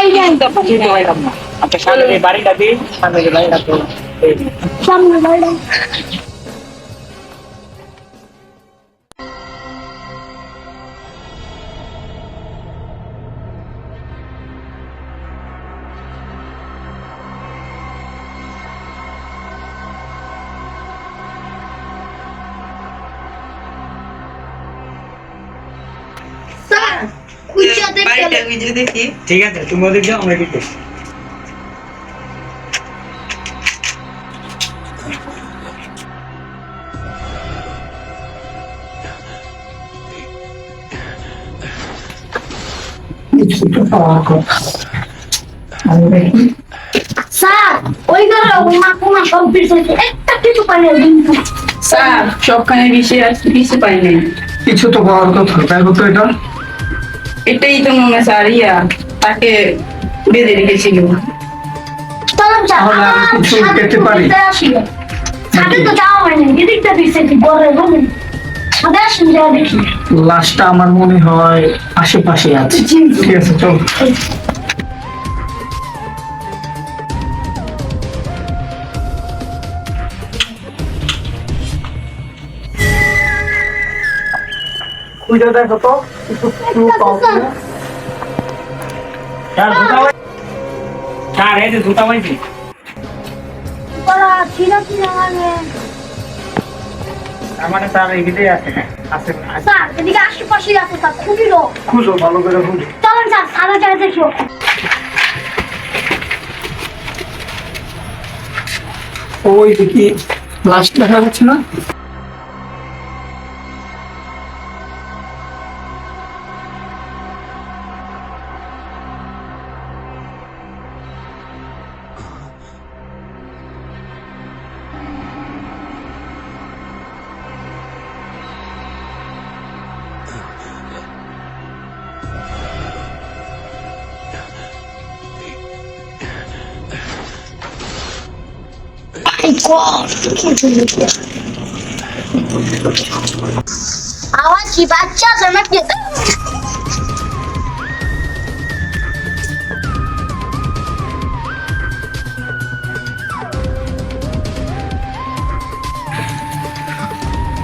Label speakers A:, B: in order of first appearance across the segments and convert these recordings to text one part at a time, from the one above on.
A: পাইলেন
B: চিনতে পারলাম না। আচ্ছা সামনে যে বাড়িটা দিই, সামনে যে বাড়িটা তো
A: সামনে পাইলেন স্যার খুঁজে
C: বাড়িটা
A: দেখতে
C: ভিডিও দেখি।
B: ঠিক আছে, তুমি ওদিক যাও, আমরা এদিক যাই।
A: স্যার ওই ঘরে ওমা কমপ্লিট হয়েছে একটা কিছু পাইলেন কিন্তু
C: স্যার সবখানে বিষে পাই নাই।
D: কিছু তো পাওয়ার কথা, তাই হতো এটা।
C: এটাই তো মনে হয় স্যার তাকে বেঁধে রেখেছিল।
A: চলুন স্যার
D: তাহলে আমি
A: আমার
D: কিছু
A: সাথে
D: পেতে পারি?
A: ঘুরতে আসিল সাথে তো যাওয়া হয়নি এদিকটা দিচ্ছে কি ঘরে বলুন সাথে আসুন যা দেখি
D: লাশটা আমার মনে হয় আশেপাশে আছে।
A: জি।
D: ঠিক আছে, চল। খুঁজে দেখো তো কিছু clue পাও কিনা।
B: স্যার জুতা পাই, স্যার এই যে জুতা পাইছি।
A: বলা ছিল কি মানে
B: তার মানে স্যার এই ভিতরেই আছে, আছে আছে।
A: স্যার এদিকে আশেপাশে আছে স্যার খুবই লোক
D: খুঁজো, ভালো করে খুঁজো।
A: চলুন স্যার সারা জায়গায় দেখো
D: ওই দেখি লাশ দেখা যাচ্ছে না?
A: আওয়াজ কি বাচ্চা জমা কি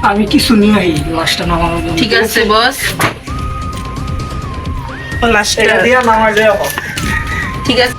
D: আমি কিছু নিয়ে আই লাশটা নামানোর জন্য।
C: ঠিক আছে বস,
B: এটা দিয়া নামাই দেওয়া।
C: ঠিক আছে।